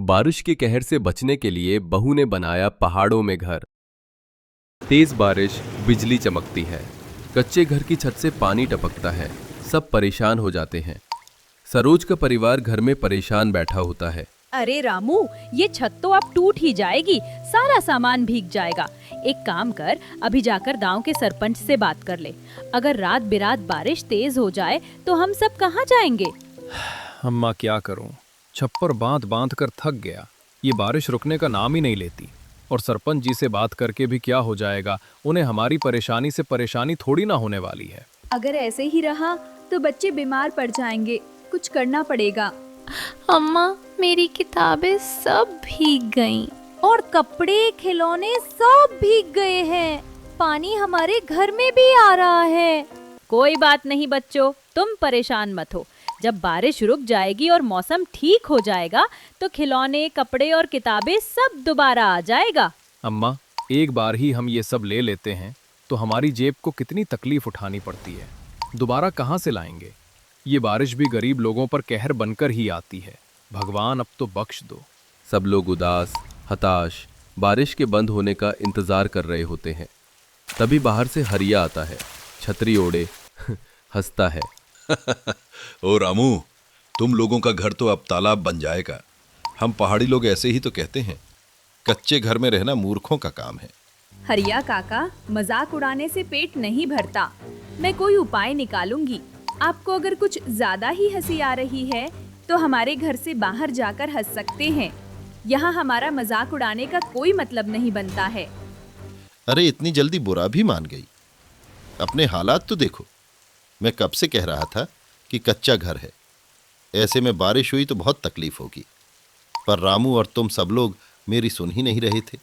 बारिश के कहर से बचने के लिए बहू ने बनाया पहाड़ों में घर। तेज बारिश, बिजली चमकती है, कच्चे घर की छत से पानी टपकता है, सब परेशान हो जाते हैं। सरोज का परिवार घर में परेशान बैठा होता है। अरे रामू, ये छत तो अब टूट ही जाएगी, सारा सामान भीग जाएगा। एक काम कर, अभी जाकर गांव के सरपंच से बात कर ले। अगर रात बिरात बारिश तेज हो जाए तो हम सब कहाँ जाएंगे? अम्मा क्या करूं, छप्पर बांध बांध कर थक गया। ये बारिश रुकने का नाम ही नहीं लेती। और सरपंच जी से बात करके भी क्या हो जाएगा, उन्हें हमारी परेशानी से परेशानी थोड़ी ना होने वाली है। अगर ऐसे ही रहा तो बच्चे बीमार पड़ जाएंगे, कुछ करना पड़ेगा। अम्मा, मेरी किताबें सब भीग गईं। और कपड़े खिलौने सब भीग गए हैं। पानी हमारे घर में भी आ रहा है। कोई बात नहीं बच्चों, तुम परेशान मत हो। जब बारिश रुक जाएगी और मौसम ठीक हो जाएगा तो खिलौने, कपड़े और किताबें सब दोबारा आ जाएगा। अम्मा, एक बार ही हम ये सब ले लेते हैं तो हमारी जेब को कितनी तकलीफ उठानी पड़ती है। दोबारा कहाँ से लाएंगे? ये बारिश भी गरीब लोगों पर कहर बनकर ही आती है। भगवान अब तो बख्श दो। सब लोग उदास, हताश, बारिश के बंद होने का इंतजार कर रहे होते हैं। तभी बाहर से हरिया आता है, छतरी ओढ़े हंसता है। ओ रामू, तुम लोगों का घर तो अब तालाब बन जाएगा। हम पहाड़ी लोग ऐसे ही तो कहते हैं, कच्चे घर में रहना मूर्खों का काम है। हरिया काका, मजाक उड़ाने से पेट नहीं भरता। मैं कोई उपाय निकालूंगी। आपको अगर कुछ ज्यादा ही हंसी आ रही है तो हमारे घर से बाहर जाकर हंस सकते हैं। यहाँ हमारा मजाक उड़ाने का कोई मतलब नहीं बनता है। अरे इतनी जल्दी बुरा भी मान गई? अपने हालात तो देखो। मैं कब से कह रहा था कि कच्चा घर है, ऐसे में बारिश हुई तो बहुत तकलीफ होगी। पर रामू और तुम सब लोग मेरी सुन ही नहीं रहे थे।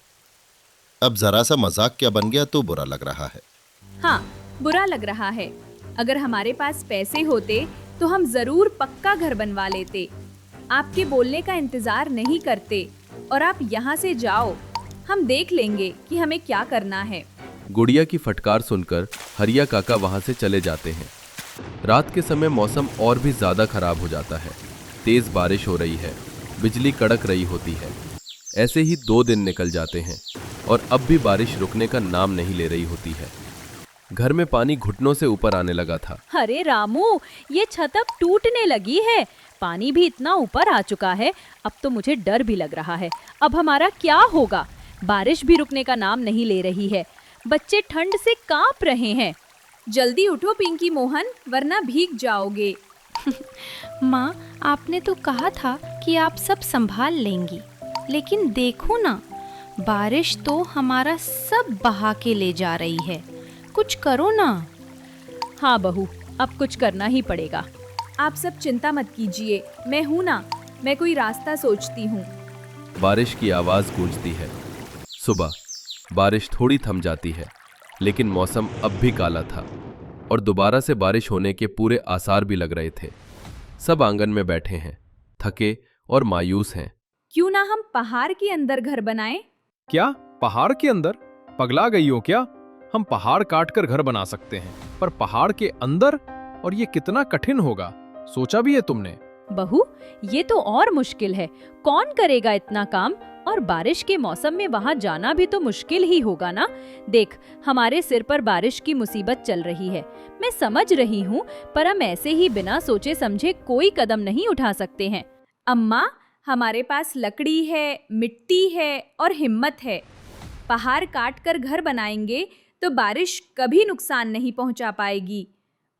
अब जरा सा मजाक क्या बन गया तो बुरा लग रहा है। हाँ, बुरा लग रहा है। अगर हमारे पास पैसे होते तो हम जरूर पक्का घर बनवा लेते। आपके बोलने का इंतजार नहीं करते और आप यहाँ से जाओ, हम देख लेंगे कि हमें क्या करना है। गुड़िया की फटकार सुनकर हरिया काका वहां से चले जाते हैं। रात के समय मौसम और भी ज्यादा खराब हो जाता है। तेज बारिश हो रही है, बिजली कड़क रही होती है। ऐसे ही 2 दिन निकल जाते हैं और अब भी बारिश रुकने का नाम नहीं ले रही होती है। घर में पानी घुटनों से ऊपर आने लगा था। अरे रामू, ये छत अब टूटने लगी है। पानी भी इतना ऊपर आ चुका है, अब तो मुझे डर भी लग रहा है। अब हमारा क्या होगा? बारिश भी रुकने का नाम नहीं ले रही है। बच्चे ठंड से कांप रहे हैं। जल्दी उठो पिंकी मोहन, वरना भीग जाओगे। माँ, आपने तो कहा था कि आप सब संभाल लेंगी, लेकिन देखो ना, बारिश तो हमारा सब बहा के ले जा रही है। कुछ करो ना। हाँ बहू, अब कुछ करना ही पड़ेगा। आप सब चिंता मत कीजिए, मैं हूँ ना, मैं कोई रास्ता सोचती हूँ। बारिश की आवाज गूंजती है। सुबह बारिश थोड़ी थम जाती है, लेकिन मौसम अब भी काला था और दोबारा से बारिश होने के पूरे आसार भी लग रहे थे। सब आंगन में बैठे हैं, थके और मायूस हैं। क्यों ना हम पहाड़ के अंदर घर बनाएं? क्या पहाड़ के अंदर? पगला गई हो क्या? हम पहाड़ काट कर घर बना सकते हैं, पर पहाड़ के अंदर? और ये कितना कठिन होगा, सोचा भी है तुमने? बहू, ये तो और मुश्किल है। कौन करेगा इतना काम? और बारिश के मौसम में वहाँ जाना भी तो मुश्किल ही होगा ना। देख, हमारे सिर पर बारिश की मुसीबत चल रही है, मैं समझ रही हूँ, पर हम ऐसे ही बिना सोचे समझे कोई कदम नहीं उठा सकते हैं। अम्मा, हमारे पास लकड़ी है, मिट्टी है और हिम्मत है। पहाड़ काट कर घर बनाएंगे तो बारिश कभी नुकसान नहीं पहुंचा पाएगी।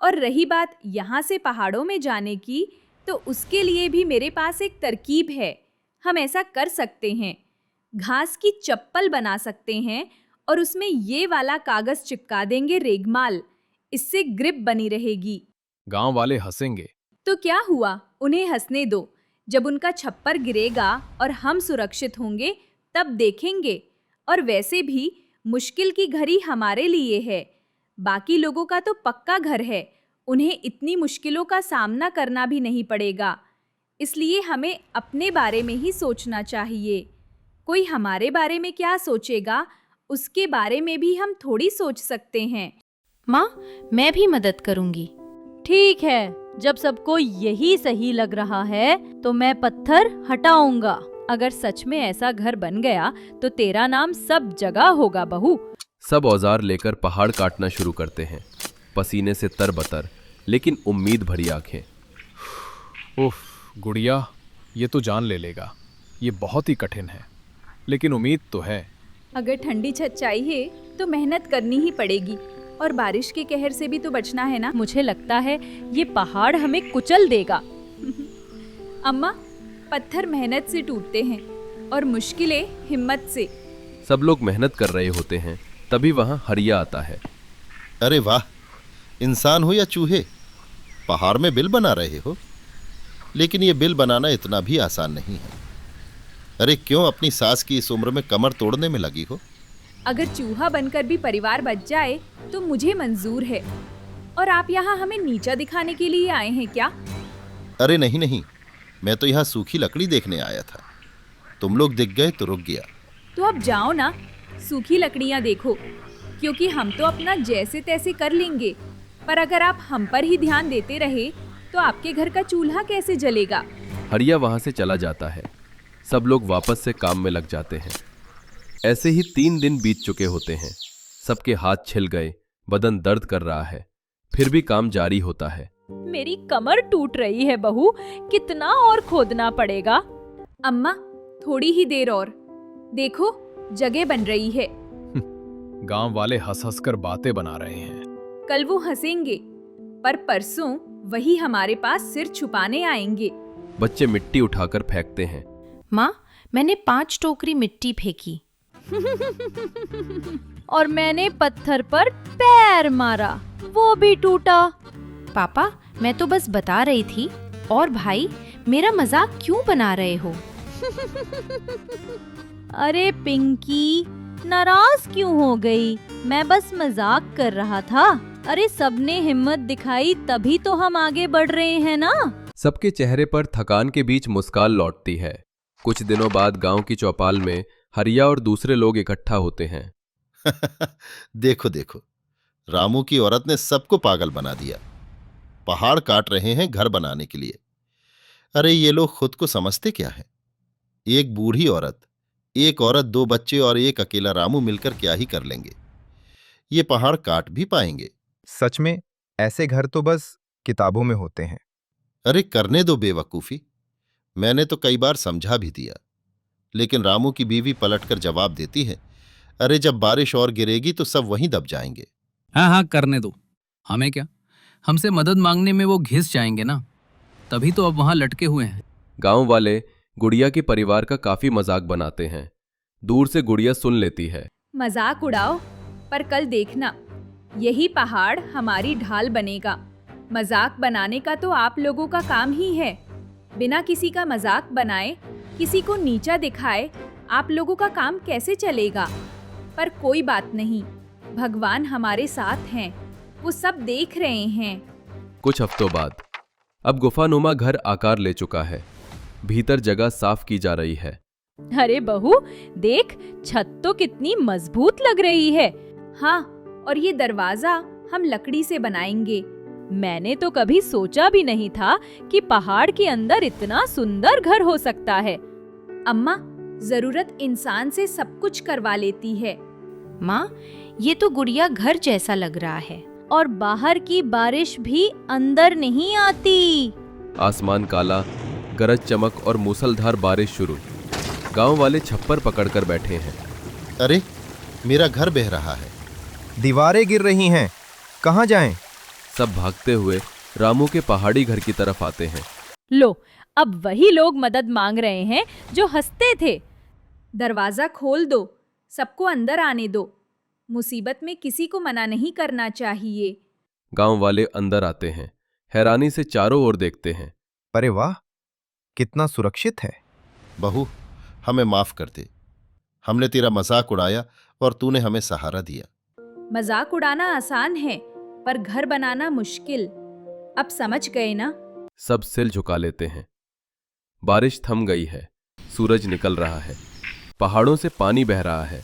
और रही बात यहाँ से पहाड़ों में जाने की, तो उसके लिए भी मेरे पास एक तरकीब है। हम ऐसा कर सकते हैं, घास की चप्पल बना सकते हैं और उसमें ये वाला कागज चिपका देंगे, रेगमाल। इससे ग्रिप बनी रहेगी। गांव वाले हंसेंगे। तो क्या हुआ, उन्हें हंसने दो। जब उनका छप्पर गिरेगा और हम सुरक्षित होंगे तब देखेंगे। और वैसे भी मुश्किल की घड़ी हमारे लिए है, बाकी लोगों का तो पक्का घर है, उन्हें इतनी मुश्किलों का सामना करना भी नहीं पड़ेगा। इसलिए हमें अपने बारे में ही सोचना चाहिए। कोई हमारे बारे में क्या सोचेगा, उसके बारे में भी हम थोड़ी सोच सकते हैं। माँ, मैं भी मदद करूँगी। ठीक है, जब सबको यही सही लग रहा है तो मैं पत्थर हटाऊंगा। अगर सच में ऐसा घर बन गया तो तेरा नाम सब जगह होगा बहू। सब औजार लेकर पहाड़ काटना शुरू करते हैं, पसीने से तरबतर, लेकिन उम्मीद भरी आंखें। उफ, गुड़िया, ये तो जान ले लेगा। ये बहुत ही कठिन है, लेकिन उम्मीद तो है। अगर ठंडी छत चाहिए तो मेहनत करनी ही पड़ेगी, और बारिश के कहर से भी तो बचना है ना। मुझे लगता है ये पहाड़ हमें कुचल देगा। अम्मा, पत्थर मेहनत से टूटते हैं और मुश्किलें हिम्मत से। सब लोग मेहनत कर रहे होते हैं, तभी वहां हरिया आता है। अरे वाह, इंसान हो या चूहे, पहाड़ में बिल बना रहे हो। लेकिन ये बिल बनाना इतना भी आसान नहीं है। अरे क्यों अपनी सास की इस उम्र में कमर तोड़ने में लगी हो? अगर चूहा बनकर भी परिवार बच जाए तो मुझे मंजूर है। और आप यहाँ हमें नीचा दिखाने के लिए आए हैं क्या? अरे नहीं नहीं, मैं तो यहाँ सूखी लकड़ी देखने आया था। तुम लोग दिख गए तो रुक गया। तो अब जाओ ना, सूखी लकड़ियाँ देखो, क्योंकि हम तो अपना जैसे तैसे कर लेंगे। पर अगर आप हम पर ही ध्यान देते रहे तो आपके घर का चूल्हा कैसे जलेगा? हरिया वहां से चला जाता है। सब लोग वापस से काम में लग जाते हैं। ऐसे ही 3 दिन बीत चुके होते हैं। सबके हाथ छिल गए, बदन दर्द कर रहा है, फिर भी काम जारी होता है। मेरी कमर टूट रही है बहू, कितना और खोदना पड़ेगा? अम्मा, थोड़ी ही देर और, देखो जगह बन रही है। गांव वाले हंस हंस कर बातें बना रहे हैं। कल वो हंसेंगे, पर परसों वही हमारे पास सिर छुपाने आएंगे। बच्चे मिट्टी उठाकर फेंकते हैं। माँ, मैंने 5 टोकरी मिट्टी फेंकी। और मैंने पत्थर पर पैर मारा, वो भी टूटा। पापा, मैं तो बस बता रही थी। और भाई, मेरा मजाक क्यों बना रहे हो? अरे पिंकी, नाराज क्यों हो गई? मैं बस मजाक कर रहा था। अरे सबने हिम्मत दिखाई तभी तो हम आगे बढ़ रहे हैं ना। सबके चेहरे पर थकान के बीच मुस्कान लौटती है। कुछ दिनों बाद गांव की चौपाल में हरिया और दूसरे लोग इकट्ठा होते हैं। देखो देखो, रामू की औरत ने सबको पागल बना दिया। पहाड़ काट रहे हैं घर बनाने के लिए। अरे ये लोग खुद को समझते क्या है? एक बूढ़ी औरत, एक औरत, 2 बच्चे और एक अकेला रामू मिलकर क्या ही कर लेंगे? ये पहाड़ काट भी पाएंगे? सच में ऐसे घर तो बस किताबों में होते हैं। अरे करने दो बेवकूफी। मैंने तो कई बार समझा भी दिया, लेकिन रामू की बीवी पलटकर जवाब देती है, अरे जब बारिश और गिरेगी तो सब वहीं दब जाएंगे। हाँ हाँ, करने दो, हमें क्या, हमसे मदद मांगने में वो घिस जाएंगे ना, तभी तो अब वहां लटके हुए हैं। गांव वाले गुड़िया के परिवार का काफी मजाक बनाते हैं। दूर से गुड़िया सुन लेती है। मजाक उड़ाओ, पर कल देखना, यही पहाड़ हमारी ढाल बनेगा। मजाक बनाने का तो आप लोगों का काम ही है। बिना किसी का मजाक बनाए, किसी को नीचा दिखाए, आप लोगों का काम कैसे चलेगा? पर कोई बात नहीं, भगवान हमारे साथ हैं, वो सब देख रहे हैं। कुछ हफ्तों बाद अब गुफानुमा घर आकार ले चुका है। भीतर जगह साफ की जा रही है। अरे बहू, देख, छत तो कितनी मजबूत लग रही है। हाँ, और ये दरवाजा हम लकड़ी से बनाएंगे। मैंने तो कभी सोचा भी नहीं था कि पहाड़ के अंदर इतना सुंदर घर हो सकता है। अम्मा, जरूरत इंसान से सब कुछ करवा लेती है। माँ, ये तो गुड़िया घर जैसा लग रहा है। और बाहर की बारिश भी अंदर नहीं आती। आसमान काला, गरज चमक और मूसलधार बारिश शुरू। गांव वाले छप्पर पकड़कर बैठे हैं। अरे मेरा घर बह रहा है। दीवारें गिर रही हैं, कहाँ जाएं? सब भागते हुए रामू के पहाड़ी घर की तरफ आते हैं। लो, अब वही लोग मदद मांग रहे हैं जो हंसते थे। दरवाजा खोल दो, सबको अंदर आने दो। मुसीबत में किसी को मना नहीं करना चाहिए। गांव वाले अंदर आते हैं, हैरानी से चारों ओर देखते हैं। अरे वाह, कितना सुरक्षित है। बहू, हमें माफ कर दे। हमने तेरा मजाक उड़ाया और तूने हमें सहारा दिया। मजाक उड़ाना आसान है, पर घर बनाना मुश्किल। अब समझ गए ना? सब सिर झुका लेते हैं। बारिश थम गई है, सूरज निकल रहा है, पहाड़ों से पानी बह रहा है,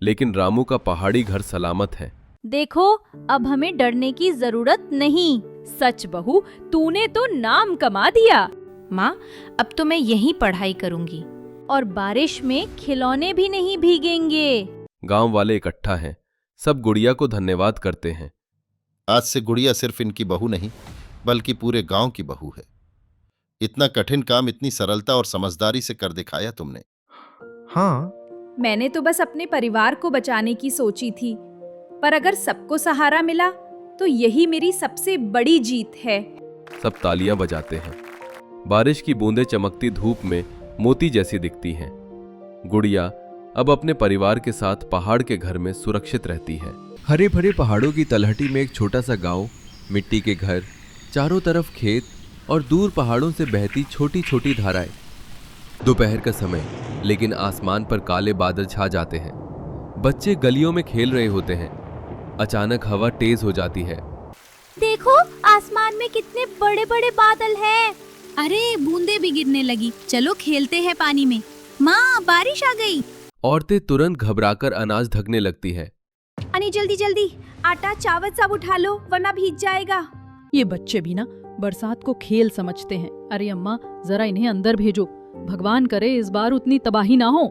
लेकिन रामू का पहाड़ी घर सलामत है। देखो, अब हमें डरने की जरूरत नहीं। सच बहू, तूने तो नाम कमा दिया। माँ, अब तो मैं यहीं पढ़ाई करूंगी। और बारिश में खिलौने भी नहीं भीगेंगे। गांव वाले इकट्ठा हैं, सब गुड़िया को धन्यवाद करते हैं। आज से गुड़िया सिर्फ इनकी बहू नहीं बल्कि पूरे गांव की बहू है। इतना कठिन काम इतनी सरलता और समझदारी से कर दिखाया तुमने। हाँ, मैंने तो बस अपने परिवार को बचाने की सोची थी, पर अगर सबको सहारा मिला तो यही मेरी सबसे बड़ी जीत है। सब तालियां बजाते हैं। बारिश की बूंदें चमकती धूप में मोती जैसी दिखती हैं। गुड़िया अब अपने परिवार के साथ पहाड़ के घर में सुरक्षित रहती है। हरे भरे पहाड़ों की तलहटी में एक छोटा सा गांव, मिट्टी के घर, चारों तरफ खेत और दूर पहाड़ों से बहती छोटी छोटी धाराएं। दोपहर का समय, लेकिन आसमान पर काले बादल छा जाते हैं। बच्चे गलियों में खेल रहे होते हैं। अचानक हवा तेज हो जाती है। देखो, आसमान में कितने बड़े बड़े बादल हैं। अरे बूंदे भी गिरने लगी, चलो खेलते हैं पानी में। माँ, बारिश आ गई। औरतें तुरंत घबराकर अनाज ढकने लगती है। अनि जल्दी जल्दी आटा चावल सब उठा लो वरना भीग जाएगा। ये बच्चे भी ना बरसात को खेल समझते हैं। अरे अम्मा, जरा इन्हें अंदर भेजो, भगवान करे इस बार उतनी तबाही ना हो।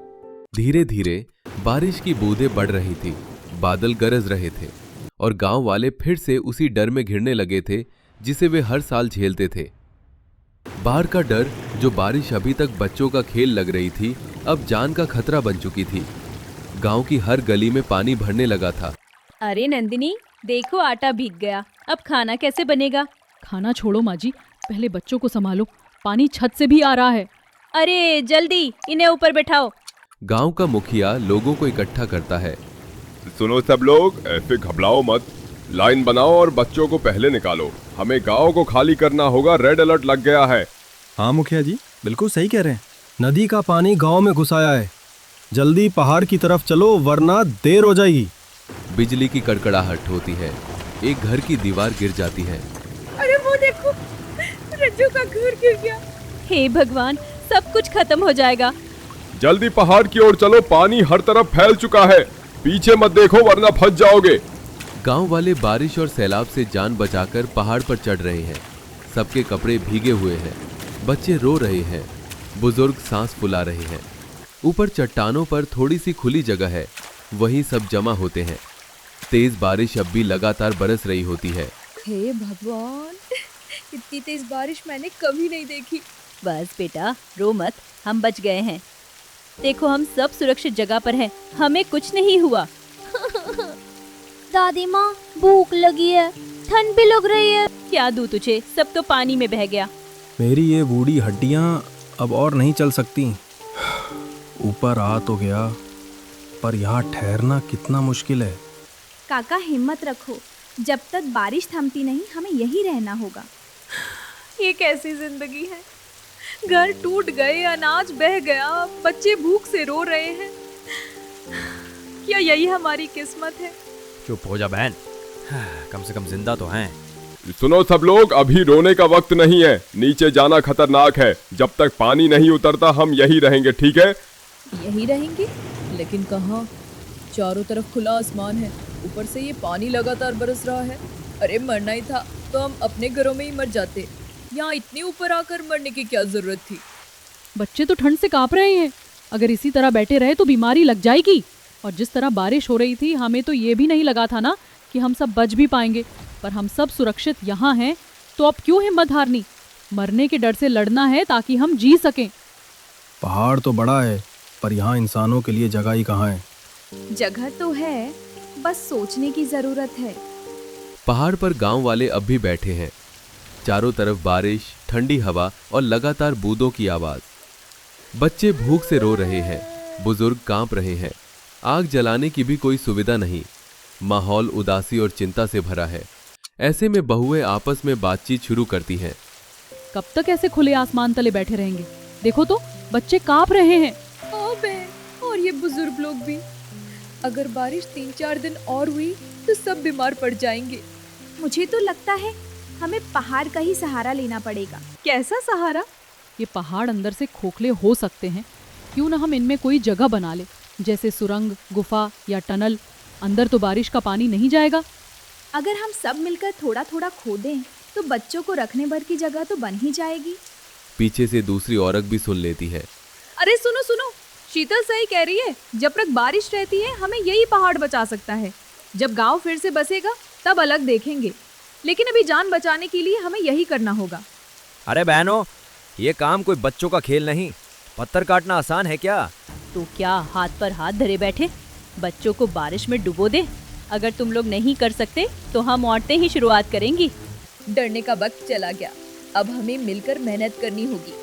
धीरे धीरे बारिश की बूंदें बढ़ रही थी, बादल गरज रहे थे और गांव वाले फिर से उसी डर में घिरने लगे थे जिसे वे हर साल झेलते थे। बाढ़ का डर, जो बारिश अभी तक बच्चों का खेल लग रही थी, अब जान का खतरा बन चुकी थी। गांव की हर गली में पानी भरने लगा था। अरे नंदिनी, देखो आटा भीग गया, अब खाना कैसे बनेगा? खाना छोड़ो माँ जी, पहले बच्चों को संभालो, पानी छत से भी आ रहा है। अरे जल्दी इन्हें ऊपर बैठाओ। गांव का मुखिया लोगों को इकट्ठा करता है। सुनो सब लोग, ऐसे घबराओ मत, लाइन बनाओ और बच्चों को पहले निकालो। हमें गांव को खाली करना होगा, रेड अलर्ट लग गया है। हाँ मुखिया जी, बिल्कुल सही कह रहे हैं। नदी का पानी गांव में घुस आया है, जल्दी पहाड़ की तरफ चलो वरना देर हो जाएगी। बिजली की कड़कड़ाहट होती है, एक घर की दीवार गिर जाती है। अरे वो देखो, रज्जू का घर गिर गया। हे भगवान, सब कुछ खत्म हो जाएगा। जल्दी पहाड़ की ओर चलो, पानी हर तरफ फैल चुका है। पीछे मत देखो वरना फंस जाओगे। गांव वाले बारिश और सैलाब से जान बचाकर पहाड़ पर चढ़ रहे हैं। सबके कपड़े भीगे हुए हैं, बच्चे रो रहे हैं, बुजुर्ग सांस फुला रहे हैं। ऊपर चट्टानों पर थोड़ी सी खुली जगह है, वहीं सब जमा होते हैं। तेज बारिश अब भी लगातार बरस रही होती है। हे भगवान, इतनी तेज बारिश मैंने कभी नहीं देखी। बस बेटा, रो मत, हम बच गए हैं। देखो, हम सब सुरक्षित जगह पर हैं, हमें कुछ नहीं हुआ। दादी माँ, भूख लगी है, ठंड भी लग रही है। क्या दूं तुझे, सब तो पानी में बह गया। मेरी ये बूढ़ी हड्डियां अब और नहीं चल सकती। ऊपर आ तो गया, पर यहाँ ठहरना कितना मुश्किल है। काका हिम्मत रखो, जब तक बारिश थमती नहीं हमें यही रहना होगा। ये कैसी जिंदगी है, घर टूट गए, अनाज बह गया, बच्चे भूख से रो रहे हैं। क्या यही हमारी किस्मत है? चुप हो जा बहन, कम से कम जिंदा तो हैं। सुनो सब लोग, अभी रोने का वक्त नहीं है, नीचे जाना खतरनाक है। जब तक पानी नहीं उतरता हम यही रहेंगे, ठीक है? यही रहेंगे? लेकिन कहाँ? चारों तरफ खुला आसमान है, ऊपर से ये पानी लगातार बरस रहा है। अरे मरना ही था तो हम अपने घरों में ही मर जाते, यहाँ इतने ऊपर आकर मरने की क्या जरूरत थी? बच्चे तो ठंड से कांप रहे हैं, अगर इसी तरह बैठे रहे तो बीमारी लग जाएगी। और जिस तरह बारिश हो रही थी, हमें तो ये भी नहीं लगा था ना कि हम सब बच भी पाएंगे। पर हम सब सुरक्षित यहाँ हैं, तो अब क्यों हिम्मत हारनी? मरने के डर से लड़ना है ताकि हम जी सकें। पहाड़ तो बड़ा है, पर यहाँ इंसानों के लिए जगह ही कहाँ है? जगह तो है, बस सोचने की जरूरत है। पहाड़ पर गांव वाले अब भी बैठे हैं। चारों तरफ बारिश, ठंडी हवा और लगातार बूंदों की आवाज। बच्चे भूख से रो रहे हैं, बुजुर्ग कांप रहे हैं। आग जलाने की भी कोई सुविधा नहीं। माहौल उदासी और चिंता से भरा है। ऐसे में बहुएं आपस में बातचीत शुरू करती हैं। कब तक ऐसे खुले आसमान तले बैठे रहेंगे? देखो तो, बच्चे कांप रहे हैं। ओ बहन, और ये बुजुर्ग लोग भी। अगर बारिश 3-4 दिन और हुई तो सब बीमार पड़ जाएंगे। मुझे तो लगता है हमें पहाड़ का ही सहारा लेना पड़ेगा। कैसा सहारा? ये पहाड़ अंदर से खोखले हो सकते हैं, क्यों ना हम इनमें कोई जगह बना ले, जैसे सुरंग, गुफा या टनल। अंदर तो बारिश का पानी नहीं जाएगा। अगर हम सब मिलकर थोड़ा थोड़ा खोदें तो बच्चों को रखने भर की जगह तो बन ही जाएगी। पीछे से दूसरी औरत भी सुन लेती है। अरे सुनो सुनो, शीतल सही कह रही है, जब तक बारिश रहती है हमें यही पहाड़ बचा सकता है। जब गांव फिर से बसेगा तब अलग देखेंगे, लेकिन अभी जान बचाने के लिए हमें यही करना होगा। अरे बहनों, ये काम कोई बच्चों का खेल नहीं। पत्थर काटना आसान है क्या? तो क्या हाथ पर हाथ धरे बैठे? बच्चों को बारिश में डुबो दे। अगर तुम लोग नहीं कर सकते तो हम औरतें ही शुरुआत करेंगी। डरने का वक्त चला गया, अब हमें मिलकर मेहनत करनी होगी।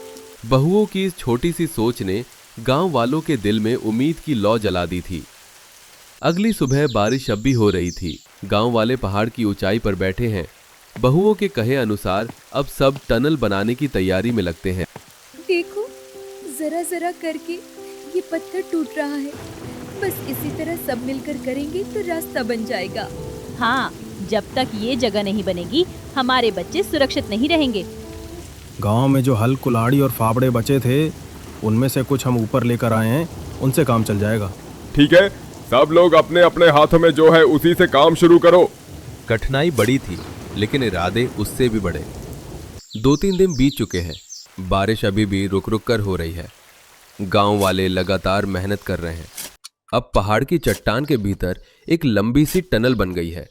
बहुओं की इस छोटी सी सोच ने गांव वालों के दिल में उम्मीद की लौ जला दी थी। अगली सुबह बारिश अब भी हो रही थी। गांव वाले पहाड़ की ऊंचाई पर बैठे हैं। बहुओं के कहे अनुसार अब सब टनल बनाने की तैयारी में लगते हैं। देखो, जरा जरा करके ये पत्थर टूट रहा है। बस इसी तरह सब मिलकर करेंगे तो रास्ता बन जाएगा। हाँ, जब तक ये जगह नहीं बनेगी हमारे बच्चे सुरक्षित नहीं रहेंगे। गांव में जो हल, कुल्हाड़ी और फावड़े बचे थे, उनमें से कुछ हम ऊपर लेकर आए हैं, उनसे काम चल जाएगा। ठीक है, सब लोग अपने अपने हाथों में जो है उसी से काम शुरू करो। कठिनाई बड़ी थी, लेकिन इरादे उससे भी बड़े। 2-3 दिन बीत चुके हैं। बारिश अभी भी रुक रुक कर हो रही है। गांव वाले लगातार मेहनत कर रहे हैं। अब पहाड़ की चट्टान के भीतर एक लंबी सी टनल बन गई है।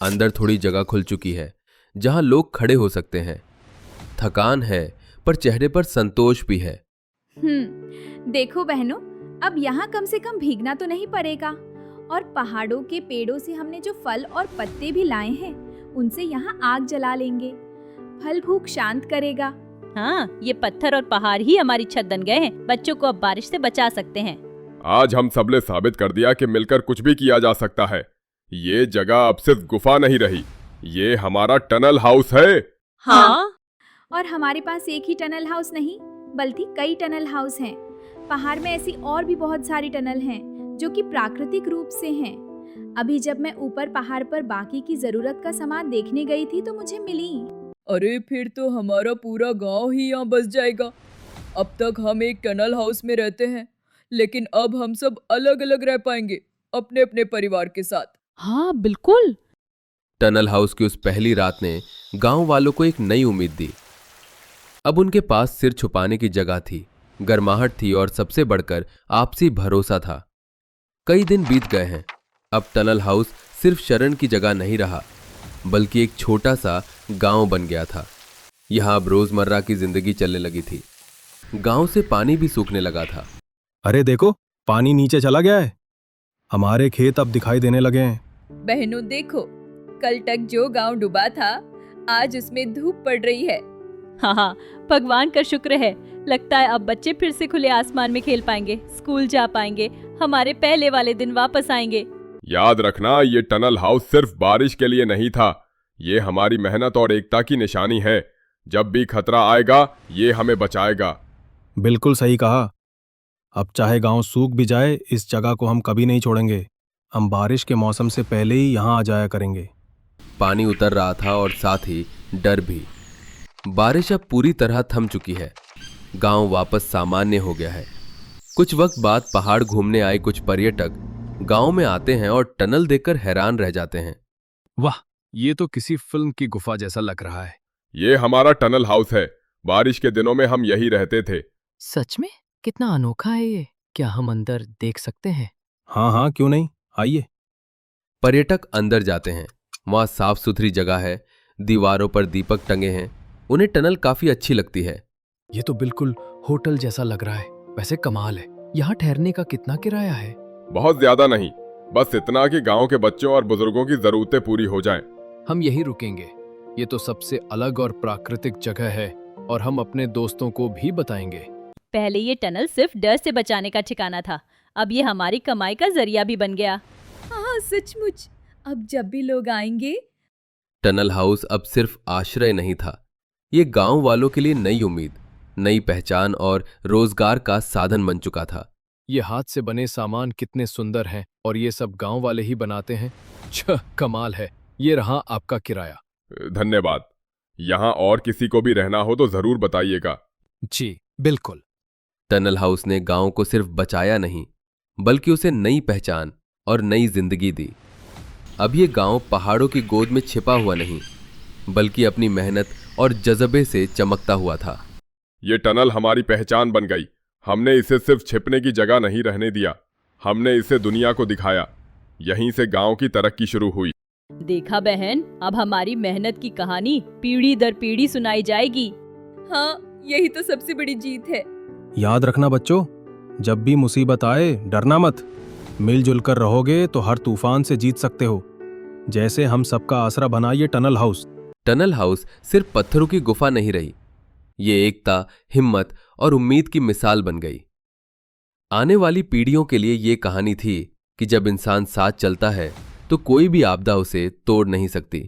अंदर थोड़ी जगह खुल चुकी है जहां लोग खड़े हो सकते हैं। थकान है पर चेहरे पर संतोष भी है। देखो बहनों, अब यहाँ कम से कम भीगना तो नहीं पड़ेगा। और पहाड़ों के पेड़ों से हमने जो फल और पत्ते भी लाए हैं, उनसे यहाँ आग जला लेंगे। फल भूख शांत करेगा। हाँ, ये पत्थर और पहाड़ ही हमारी छत बन गए हैं। बच्चों को अब बारिश से बचा सकते हैं। आज हम सबने साबित कर दिया कि मिलकर कुछ भी किया जा सकता है। ये जगह अब सिर्फ गुफा नहीं रही, ये हमारा टनल हाउस है। हाँ, और हमारे पास एक ही टनल हाउस नहीं, बल्कि कई टनल हाउस हैं। पहाड़ में ऐसी और भी बहुत सारी टनल हैं जो कि प्राकृतिक रूप से हैं। अभी जब मैं ऊपर पहाड़ पर बाकी की जरूरत का सामान देखने गई थी तो मुझे मिली। अरे फिर तो हमारा पूरा गांव ही यहाँ बस जाएगा। अब तक हम एक टनल हाउस में रहते हैं, लेकिन अब हम सब अलग अलग रह पाएंगे, अपने अपने परिवार के साथ। हाँ बिल्कुल। टनल हाउस की उस पहली रात ने गांव वालों को एक नई उम्मीद दी। अब उनके पास सिर छुपाने की जगह थी, गर्माहट थी और सबसे बढ़कर आपसी भरोसा था। कई दिन बीत गए हैं। अब टनल हाउस सिर्फ शरण की जगह नहीं रहा, बल्कि एक छोटा सा गांव बन गया था। यहां अब रोजमर्रा की जिंदगी चलने लगी थी। गांव से पानी भी सूखने लगा था। अरे देखो, पानी नीचे चला गया है। हमारे खेत अब दिखाई देने लगे हैं। बहनों देखो, कल तक जो गांव डूबा था, आज उसमें धूप पड़ रही है। हाँ, भगवान का शुक्र है। लगता है अब बच्चे फिर से खुले आसमान में खेल पाएंगे, स्कूल जा पाएंगे, हमारे पहले वाले दिन वापस आएंगे। याद रखना, ये टनल हाउस सिर्फ बारिश के लिए नहीं था, ये हमारी मेहनत और एकता की निशानी है। जब भी खतरा आएगा, ये हमें बचाएगा। बिल्कुल सही कहा। अब चाहे गांव सूख भी जाए, इस जगह को हम कभी नहीं छोड़ेंगे। हम बारिश के मौसम से पहले ही यहाँ आ जाया करेंगे। पानी उतर रहा था और साथ ही डर भी। बारिश अब पूरी तरह थम चुकी है। गांव वापस सामान्य हो गया है। कुछ वक्त बाद पहाड़ घूमने आए कुछ पर्यटक गांव में आते हैं और टनल देखकर हैरान रह जाते हैं। वाह, ये तो किसी फिल्म की गुफा जैसा लग रहा है। ये हमारा टनल हाउस है। बारिश के दिनों में हम यही रहते थे। सच में कितना अनोखा है ये। क्या हम अंदर देख सकते हैं? हाँ हाँ, क्यों नहीं, आइए। पर्यटक अंदर जाते हैं। वहां साफ सुथरी जगह है, दीवारों पर दीपक टंगे हैं। उन्हें टनल काफी अच्छी लगती है। ये तो बिल्कुल होटल जैसा लग रहा है। वैसे कमाल है। यहाँ ठहरने का कितना किराया है? बहुत ज्यादा नहीं, बस इतना कि गांव के बच्चों और बुजुर्गों की जरूरतें पूरी हो जाएं। हम यही रुकेंगे। ये तो सबसे अलग और प्राकृतिक जगह है और हम अपने दोस्तों को भी बताएंगे। पहले ये टनल सिर्फ डर से बचाने का ठिकाना था, अब ये हमारी कमाई का जरिया भी बन गया। हाँ सचमुच, अब जब भी लोग आएंगे। टनल हाउस अब सिर्फ आश्रय नहीं था, ये गांव वालों के लिए नई उम्मीद, नई पहचान और रोजगार का साधन बन चुका था। ये हाथ से बने सामान कितने सुंदर हैं और ये सब गांव वाले ही बनाते हैं। कमाल है। ये रहा आपका किराया। धन्यवाद। यहाँ और किसी को भी रहना हो तो जरूर बताइएगा। जी बिल्कुल। टनल हाउस ने गांव को सिर्फ बचाया नहीं, बल्कि उसे नई पहचान और नई जिंदगी दी। अब ये गांव पहाड़ों की गोद में छिपा हुआ नहीं, बल्कि अपनी मेहनत और जज्बे से चमकता हुआ था। ये टनल हमारी पहचान बन गई, हमने इसे सिर्फ छिपने की जगह नहीं रहने दिया, हमने इसे दुनिया को दिखाया। यहीं से गांव की तरक्की शुरू हुई। देखा बहन, अब हमारी मेहनत की कहानी पीढ़ी दर पीढ़ी सुनाई जाएगी। हाँ, यही तो सबसे बड़ी जीत है। याद रखना बच्चों, जब भी मुसीबत आए डरना मत। मिलजुल कर रहोगे तो हर तूफान से जीत सकते हो। जैसे हम सबका आसरा बना ये टनल हाउस। टनल हाउस सिर्फ पत्थरों की गुफा नहीं रही, ये एकता, हिम्मत और उम्मीद की मिसाल बन गई। आने वाली पीढ़ियों के लिए ये कहानी थी कि जब इंसान साथ चलता है तो कोई भी आपदा उसे तोड़ नहीं सकती।